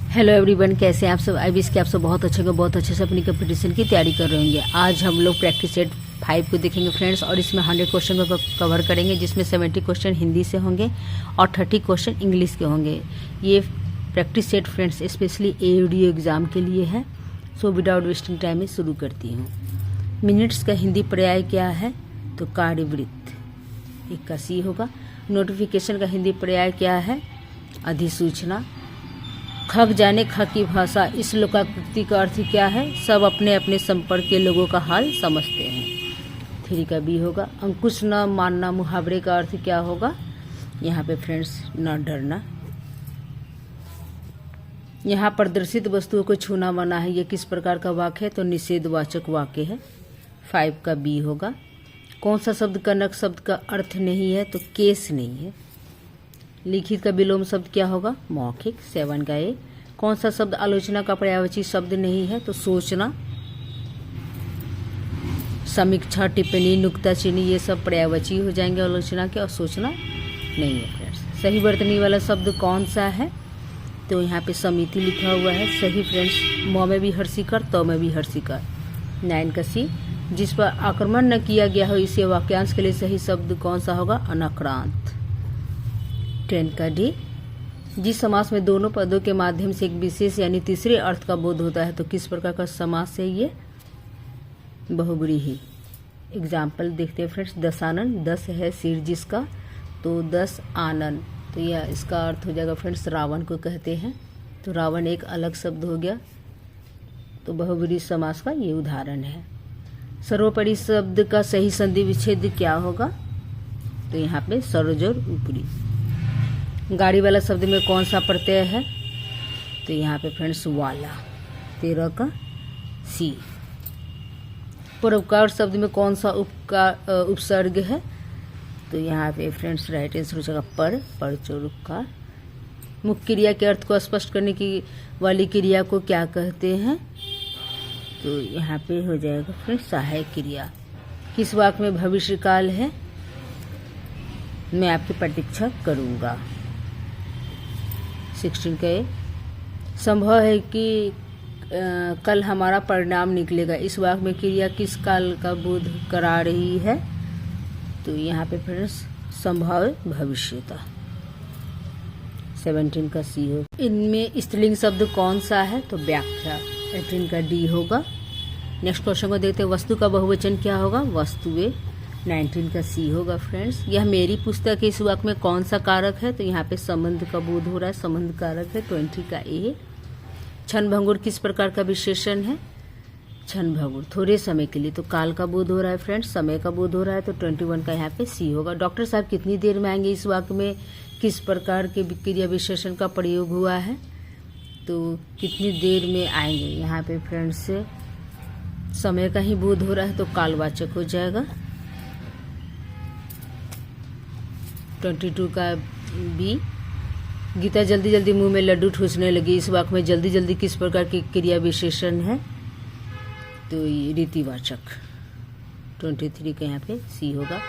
Hello everyone, कैसे हैं आप सब। आई विश कि आप सब बहुत अच्छे से अपनी कंपटीशन की तैयारी कर रहे होंगे। आज हम लोग प्रैक्टिस सेट 5 को देखेंगे फ्रेंड्स, और इसमें 100 क्वेश्चन को कवर करेंगे, जिसमें 70 क्वेश्चन हिंदी से होंगे और 30 क्वेश्चन इंग्लिश के होंगे। ये practice set friends specially AUD exam के लिए है। सो विदाउट वेस्टिंग टाइम में शुरू करती हूँ। मिनट्स का हिंदी पर्याय क्या है? तो कार्यवृत्त, 81 होगा। नोटिफिकेशन का हिंदी पर्याय क्या है? अधिसूचना। खग जाने ख की भाषा, इस लोकाकृति का अर्थ क्या है? सब अपने अपने संपर्क के लोगों का हाल समझते हैं। 3 का B होगा। अंकुश न मानना, मुहावरे का अर्थ क्या होगा? यहाँ पे फ्रेंड्स न डरना। यहाँ प्रदर्शित वस्तुओं को छूना मना है, ये किस प्रकार का वाक्य है? तो निषेधवाचक वाक्य है। 5 का B होगा। कौन सा शब्द कनक शब्द का अर्थ नहीं है? तो केस नहीं है। लिखित का विलोम शब्द क्या होगा? मौखिक। 7 का A। कौन सा शब्द आलोचना का पर्यायवाची शब्द नहीं है? तो सोचना। समीक्षा, टिप्पणी, नुक्ताचीनी, ये सब पर्यायवाची हो जाएंगे आलोचना के, और सोचना नहीं है फ्रेंड्स। सही वर्तनी वाला शब्द कौन सा है? तो यहाँ पे समिति लिखा हुआ है। सही फ्रेंड्स। म में भी हर्षिकर, त में भी हर्षिकर। 9 का C। जिस पर आक्रमण न किया गया हो, इसे वाक्यांश के लिए सही शब्द कौन सा होगा? अनाक्रांत। 10 का D। जिस समास में दोनों पदों के माध्यम से एक विशेष यानी तीसरे अर्थ का बोध होता है, तो किस प्रकार का समास है ये? बहुब्रीहि। एग्जाम्पल देखते हैं फ्रेंड्स। दशानन, 10 है सिर जिसका, तो 10 आनन, तो यह इसका अर्थ हो जाएगा फ्रेंड्स रावण को कहते हैं, तो रावण एक अलग शब्द हो गया। तो बहुब्रीहि समास का ये उदाहरण है। सर्वोपरि शब्द का सही संधि विच्छेद क्या होगा? तो यहाँ पे सर्वज और ऊपरी। गाड़ी वाला शब्द में कौन सा प्रत्यय है? तो यहाँ पे फ्रेंड्स वाला। 13 का C। परोपकार शब्द में कौन सा उपसर्ग है? तो यहाँ पे फ्रेंड्स राइट आंसर हो जाएगा परचोरुपकार। मुख्य क्रिया के अर्थ को स्पष्ट करने की वाली क्रिया को क्या कहते हैं? तो यहाँ पे हो जाएगा फ्रेंड्स सहायक क्रिया। किस वाक्य में भविष्य काल है? मैं आपकी प्रतीक्षा करूँगा। 16 का A। संभव है कि कल हमारा परिणाम निकलेगा, इस वाक्य में क्रिया किस काल का बोध करा रही है? तो यहाँ पे फ्रेंड्स संभाव्य भविष्यता। 17 का C हो। इनमें स्त्रीलिंग शब्द कौन सा है? तो व्याख्या। 18 का D होगा। नेक्स्ट क्वेश्चन को देखते हैं। वस्तु का बहुवचन क्या होगा? वस्तुएं। 19 का C होगा फ्रेंड्स। यह मेरी पुस्तक है, इस वाक्य में कौन सा कारक है? तो यहाँ पे संबंध का बोध हो रहा है, संबंध कारक है। 20 का A। क्षण भंगुर किस प्रकार का विशेषण है? क्षण भंगुर थोड़े समय के लिए, तो काल का बोध हो रहा है फ्रेंड्स, समय का बोध हो रहा है, तो 21 का यहाँ पे C होगा। डॉक्टर साहब कितनी देर में आएंगे, इस वाक्य में किस प्रकार के क्रिया विशेषण का प्रयोग हुआ है? तो कितनी देर में आएंगे, यहाँ पे फ्रेंड्स समय का ही बोध हो रहा है, तो कालवाचक हो जाएगा। 22 का B। गीता जल्दी जल्दी मुंह में लड्डू ठूसने लगी, इस वाक्य में जल्दी जल्दी किस प्रकार की क्रिया विशेषण है? तो ये रीतिवाचक। 23 का यहाँ पे C होगा।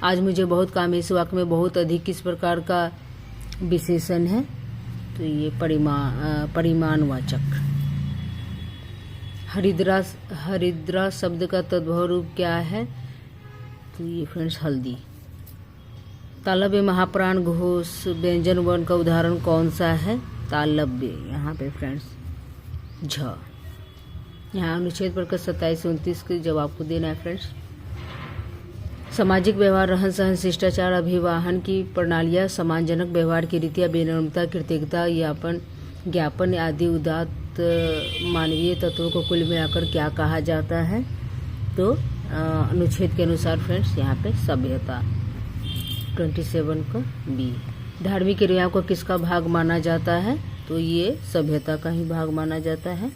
आज मुझे बहुत काम है, इस वाक्य में बहुत अधिक किस प्रकार का विशेषण है? तो ये परिमाणवाचक। हरिद्रा शब्द का तद्भव रूप क्या है? तो ये फ्रेंड्स हल्दी। तालव्य महाप्राण घोष व्यंजन वर्ण का उदाहरण कौन सा है? तालव्य। यहाँ पे फ्रेंड्स झ। यहाँ अनुच्छेद पर 27-29 के जवाब को देना है फ्रेंड्स। सामाजिक व्यवहार, रहन सहन, शिष्टाचार, अभिवाहन की प्रणालियाँ, सम्मानजनक व्यवहार की रीतियाँ, विनम्रता, कृतज्ञता, ज्ञापन आदि उदात्त मानवीय तत्वों को कुल मिलाकर क्या कहा जाता है? तो अनुच्छेद के अनुसार फ्रेंड्स यहाँ पे सभ्यता। 27 को B। धार्मिक क्रियाओं को किसका भाग माना जाता है? तो ये सभ्यता का ही भाग माना जाता है।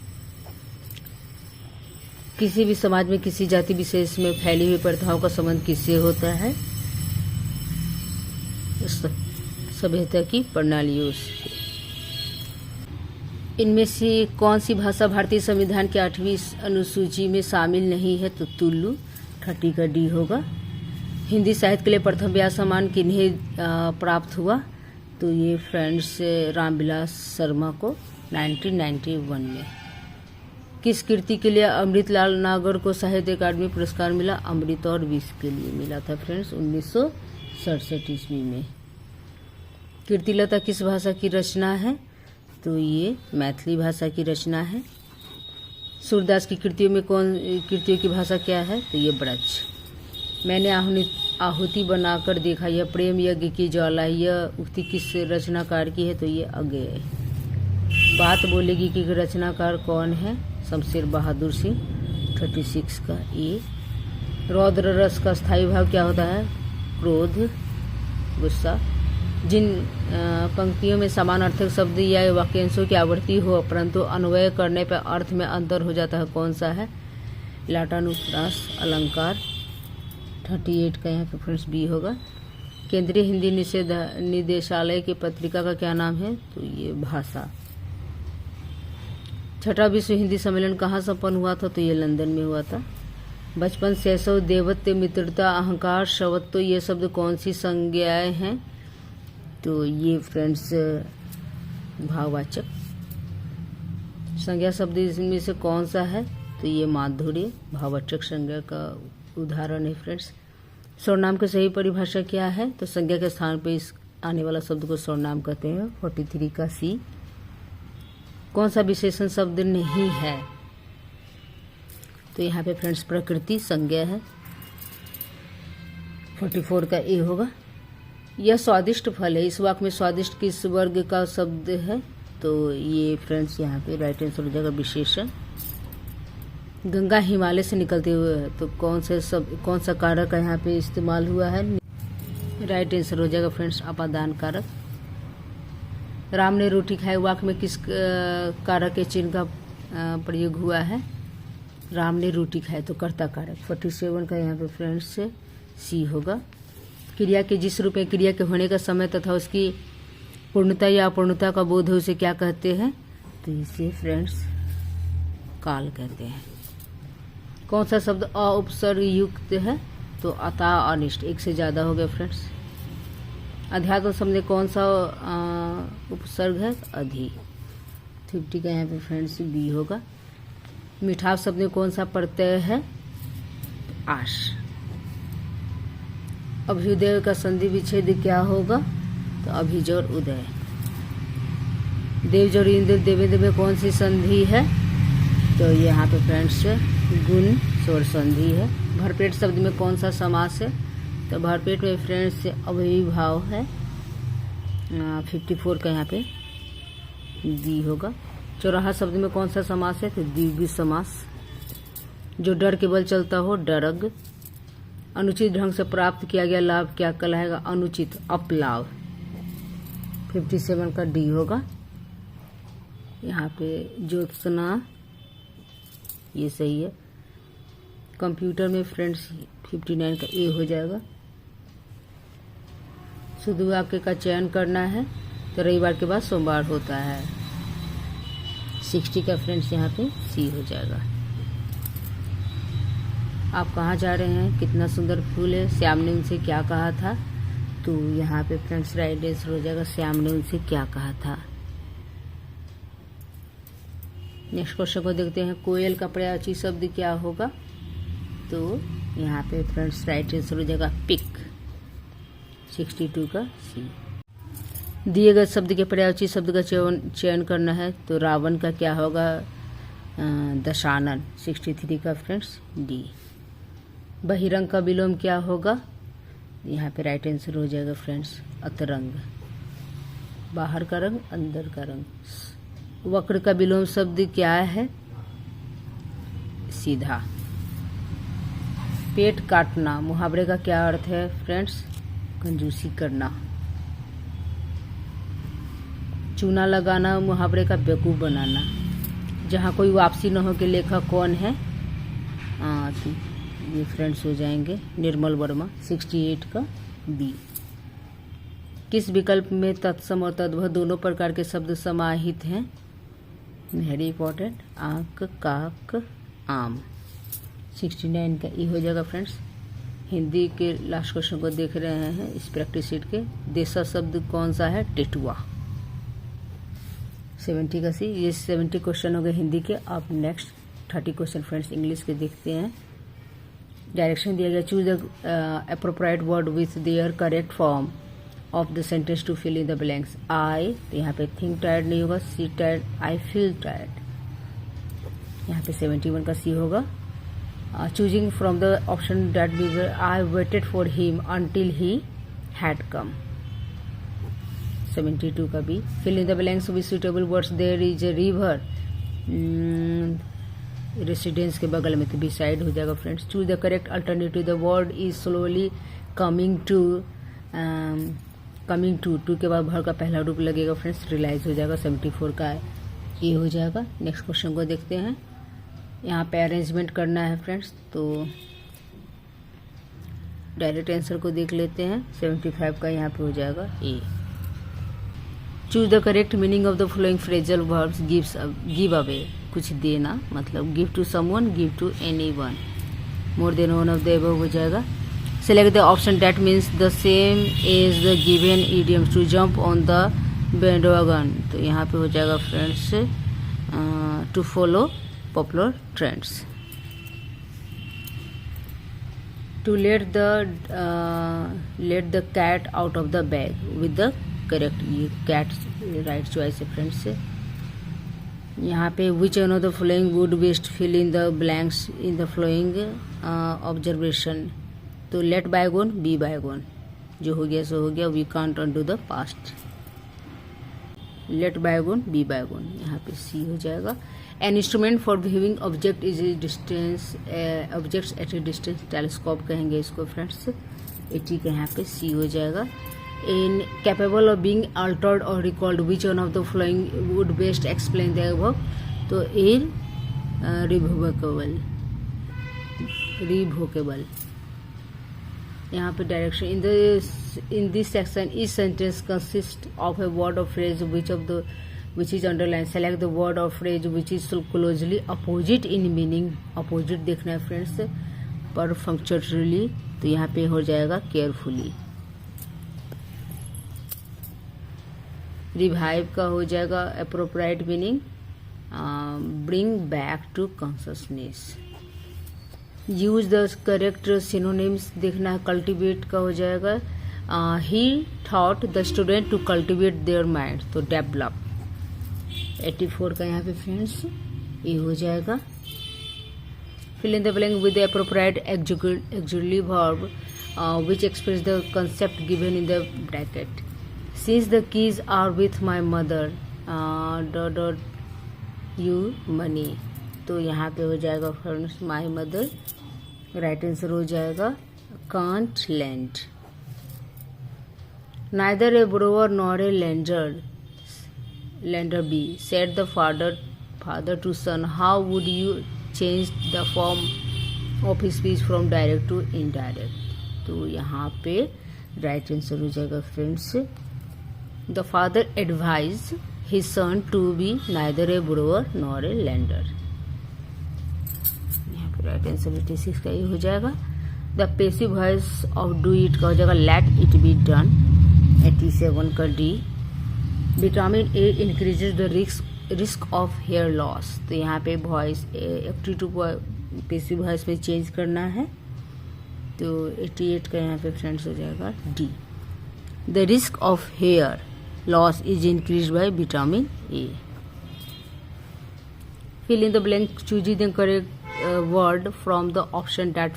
किसी भी समाज में किसी जाति विशेष में फैली हुई प्रथाओं का संबंध किससे होता है? सभ्यता की प्रणालियों से। इनमें से कौन सी भाषा भारतीय संविधान के 8वीं अनुसूची में शामिल नहीं है? तो तुलु। 30 का D होगा। हिंदी साहित्य के लिए प्रथम व्यास सम्मान किन्हें प्राप्त हुआ? तो ये फ्रेंड्स रामविलास शर्मा को 1991 में। किस कृति के लिए अमृतलाल नागर को साहित्य अकादमी पुरस्कार मिला? अमृत और विष के लिए मिला था फ्रेंड्स 1967 ईस्वी में। कीर्तिलता किस भाषा की रचना है? तो ये मैथिली भाषा की रचना है। सूरदास की कृतियों की भाषा क्या है? तो ये ब्रज। मैंने आहुति बनाकर देखा, यह प्रेम यज्ञ की ज्वाला, यह उक्ति किस रचनाकार की है? तो ये अगेय। बात बोलेगी कि रचनाकार कौन है? शमशेर बहादुर सिंह 36 का ए। रौद्र रस का स्थायी भाव क्या होता है? क्रोध, गुस्सा। जिन पंक्तियों में समान अर्थक शब्द या वाक्यांशों की आवृत्ति हो परंतु अन्वय करने पर अर्थ में अंतर हो जाता है, कौन सा है? लाटानुप्रास अलंकार 38 का यहाँ पे फ्रेंड्स बी होगा। केंद्रीय हिंदी निदेशालय की पत्रिका का क्या नाम है? तो ये भाषा। छठा विश्व हिंदी सम्मेलन कहाँ संपन्न हुआ था? तो ये लंदन में हुआ था। बचपन, शैशव, देवत्व, मित्रता, अहंकार, शवत्व ये शब्द कौन सी संज्ञाएं हैं? तो ये फ्रेंड्स भाववाचक। संज्ञा शब्द इसमें से कौन सा है? तो ये माधुर्य भाववाचक संज्ञा का उदाहरण है फ्रेंड्स। सर्वनाम की सही परिभाषा क्या है? तो संज्ञा के स्थान पर इस आने वाला शब्द को सर्वनाम कहते हैं 43 का सी। कौन सा विशेषण शब्द नहीं है? तो यहाँ पे फ्रेंड्स प्रकृति संज्ञा है 44 का ए होगा। यह स्वादिष्ट फल है, इस वाक्य में स्वादिष्ट किस वर्ग का शब्द है? तो ये फ्रेंड्स यहाँ पे राइट आंसर हो जाएगा विशेषण। गंगा हिमालय से निकलते हुए है, तो कौन सा कारक यहाँ पे इस्तेमाल हुआ है? राइट आंसर हो जाएगा फ्रेंड्स अपादान कारक। राम ने रोटी खाई वाक्य में किस कारक के चिन्ह का प्रयोग हुआ है? राम ने रोटी खाई, तो कर्ता कारक 47 का यहाँ पे फ्रेंड्स सी होगा। क्रिया के जिस रूप में क्रिया के होने का समय तथा उसकी पूर्णता या अपूर्णता का बोध है उसे क्या कहते हैं? तो इसे फ्रेंड्स काल कहते हैं। कौन सा शब्द उपसर्ग युक्त है? तो अतः, अनिष्ट, एक से ज्यादा हो गया फ्रेंड्स। अध्यात्म शब्द में कौन सा उपसर्ग है? अधि। 50 का यहाँ पे फ्रेंड्स बी होगा। मिठास शब्द में कौन सा प्रत्यय है? आश। अभ्युदय का संधि विच्छेद क्या होगा? तो अभिजोर उदय। देवजोर इंद्र देवेंद्र में कौन सी संधि है? तो यहाँ पे फ्रेंड्स गुण स्वर संधि है। भरपेट शब्द में कौन सा समास है? तो भरपेट में फ्रेंड्स अव्ययीभाव है 54 का यहाँ पे दी होगा। चौराहा शब्द में कौन सा समास है? तो द्विगु समास। जो डर के बल चलता हो, डरग। अनुचित ढंग से प्राप्त किया गया लाभ क्या कहलाएगा? अनुचित, अपलाभ 57 का डी होगा। यहाँ पे ज्योत्सना ये सही है। कंप्यूटर में फ्रेंड्स 59 का ए हो जाएगा। शुद्ध वाक्य का चयन करना है, तो रविवार के बाद सोमवार होता है 60 का फ्रेंड्स यहाँ पे सी हो जाएगा। आप कहाँ जा रहे हैं? कितना सुंदर फूल है, श्याम ने उनसे क्या कहा था? तो यहाँ पे फ्रेंड्स राइट आंसर हो जाएगा श्याम ने उनसे क्या कहा था। नेक्स्ट क्वेश्चन को देखते हैं। कोयल का पर्यायवाची शब्द क्या होगा? तो यहाँ पे फ्रेंड्स राइट आंसर हो जाएगा पिक 62 का सी। दिए गए शब्द के पर्यायवाची शब्द का चयन करना है, तो रावण का क्या होगा? दशानन 63 का फ्रेंड्स डी। बहिरंग का विलोम क्या होगा? यहाँ पे राइट आंसर हो जाएगा फ्रेंड्स अतरंग। बाहर का रंग, अंदर का रंग। वक्र का विलोम शब्द क्या है? सीधा। पेट काटना मुहावरे का क्या अर्थ है फ्रेंड्स? कंजूसी करना। चूना लगाना मुहावरे का बेवकूफ बनाना। जहाँ कोई वापसी न हो के लेखक कौन है? तो ये फ्रेंड्स हो जाएंगे निर्मल वर्मा 68 का बी। किस विकल्प में तत्सम और तद्भव दोनों प्रकार के शब्द समाहित हैं? Very important. आंक, काक, आम 69 का ई हो जाएगा फ्रेंड्स। हिंदी के लास्ट क्वेश्चन को देख रहे हैं इस प्रैक्टिस शीट के। देशा शब्द कौन सा है? टेटुआ 70 का सी। ये 70 क्वेश्चन हो गए हिंदी के। अब नेक्स्ट 30 क्वेश्चन फ्रेंड्स इंग्लिश के देखते हैं। डायरेक्शन दिया गया, choose the appropriate word with their correct form of the sentence to fill in the blanks. I, तो यहाँ पे थिंक टायर्ड नहीं होगा, C tired, I feel tired. यहाँ पे 71 का सी होगा। Choosing from the option that we were, I waited for him until he had come. 72 का B, fill in the blanks with suitable words. There is a river, residence के बगल में, तो B side हो जाएगा friends. Choose the correct alternative, the word is slowly coming to, coming to के बाद भर का पहला रूप लगेगा फ्रेंड्स, रियलाइज हो जाएगा। 74 का ए हो जाएगा। नेक्स्ट क्वेश्चन को देखते हैं। यहाँ पे अरेंजमेंट करना है फ्रेंड्स, तो डायरेक्ट आंसर को देख लेते हैं। 75 का यहाँ पे हो जाएगा A. Choose the correct meaning of the following phrasal verbs. Give away, कुछ देना, मतलब give to someone, give to anyone, more than one of the above हो जाएगा। Select the option that means the same as the given idioms. To jump on the bandwagon, तो यहाँ पे हो जाएगा friends to follow popular trends. To let the cat out of the bag with the correct, ये cat right choice है friends. यहाँ पे which one of the following would best fill in the blanks in the following observation. तो let bygone be bygone, जो हो गया सो हो गया, we can't undo the past. Let bygone be bygone, यहाँ पे सी हो जाएगा। An instrument for viewing object is distance, objects at a distance, telescope कहेंगे इसको फ्रेंड्स। 80 का यहाँ पे सी हो जाएगा। इन कैपेबल ऑफ बीइंग अल्टर्ड और recalled, which one of the following would best explain the above. तो इन रिवोकेबल, रिवोकेबल। यहाँ पे direction in this section each sentence consists of a word or phrase which is underlined. Select the word or phrase which is closely opposite in meaning. opposite देखना है friends, पर punctually, तो यहाँ पे हो जाएगा carefully। revive का हो जाएगा appropriate meaning, bring back to consciousness। Use the correct synonyms देखना है। कल्टिवेट का हो जाएगा ही thought the student to cultivate their mind, तो डेवलप। 84 का यहाँ पे फ्रेंड्स ये हो जाएगा। Fill in the blank with the appropriate auxiliary verb which express the concept given in the bracket. Since the keys are with my mother dot you money, तो यहाँ पे हो जाएगा friends my mother, right answer हो जाएगा can't land. Neither a borrower nor a lender be, said the father to son, how would you change the form of speech from direct to indirect. तो यहाँ पे right answer हो जाएगा friends the father advise his son to be neither a borrower nor a lender। Right answer 86 का ये हो जाएगा। The passive voice of do it का हो जाएगा लेट इट बी डन। 87 का D, vitamin A increases the risk of hair loss, तो यहाँ पे voice active to passive voice में चेंज करना है, तो 88 का यहाँ पे फ्रेंड्स हो जाएगा D. The risk of hair loss is increase by vitamin A. Fill in the blank, choose the correct word from the option that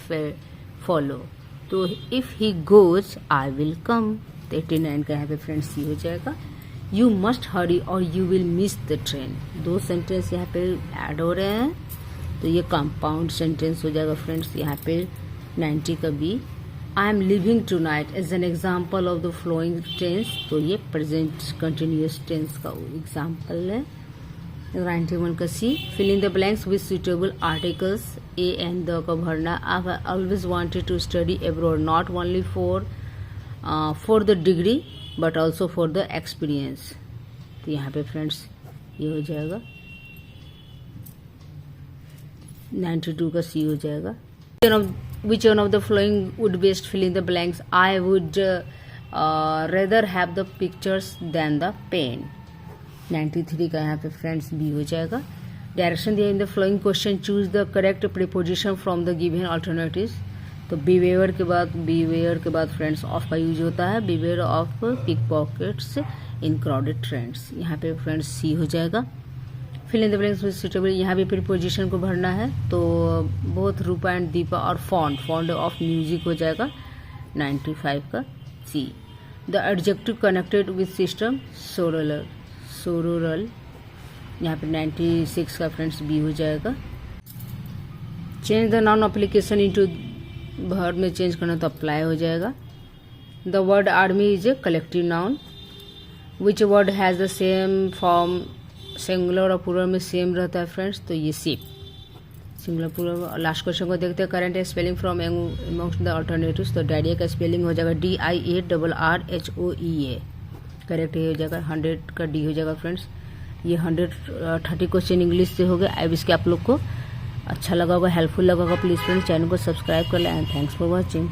follow। तो if he goes I will come, तो 89 का यहाँ पे friends C हो जाएगा। You must hurry or you will miss the train, दो sentence यहाँ पे ऐड हो रहे हैं, तो ये कंपाउंड सेंटेंस हो जाएगा फ्रेंड्स। यहाँ पे 90 का B, I am leaving tonight as an example of the flowing tense, तो ये प्रेजेंट कंटिन्यूअस टेंस का एग्जाम्पल है। 91 का C, fill in the blanks with suitable articles. A and the का भरना। I always wanted to study abroad, not only for the degree but also for the experience, तो यहाँ पे friends ये हो जाएगा 92 का सी हो जाएगा। Which one of the following would best fill in the blanks. I would rather have the pictures than the pen. 93 का यहाँ पे फ्रेंड्स बी हो जाएगा। डायरेक्शन दिया in the following question, choose the correct preposition from the given alternatives. तो beware के बाद friends of का यूज होता है, beware of pickpockets in crowded trains, यहाँ पे फ्रेंड्स सी हो जाएगा। Fill in the blanks with suitable, यहाँ भी प्रीपोजिशन को भरना है, तो बोथ रूपा एंड दीपा और फॉन्ड ऑफ म्यूजिक हो जाएगा 95 का C. The adjective connected with system sororal, यहाँ पे 96 का फ्रेंड्स बी हो जाएगा। Change the noun application into verb में चेंज करना तो अप्लाई हो जाएगा। The word army is a collective noun. Which word has the same form, singular और प्लूरल में सेम रहता है फ्रेंड्स, तो ये ship singular plural. Last question को देखते हैं, current spelling from amongst the alternatives. तो डायरिया का स्पेलिंग हो जाएगा DIARRHOEA, करेक्ट ये हो जाएगा। 100 का डी हो जाएगा फ्रेंड्स। ये 130 क्वेश्चन इंग्लिश से हो गए। अब इसके आप लोग को अच्छा लगा होगा, हेल्पफुल लगा होगा, प्लीज़ फ्रेंड्स चैनल को सब्सक्राइब कर लें एंड थैंक्स फॉर वॉचिंग।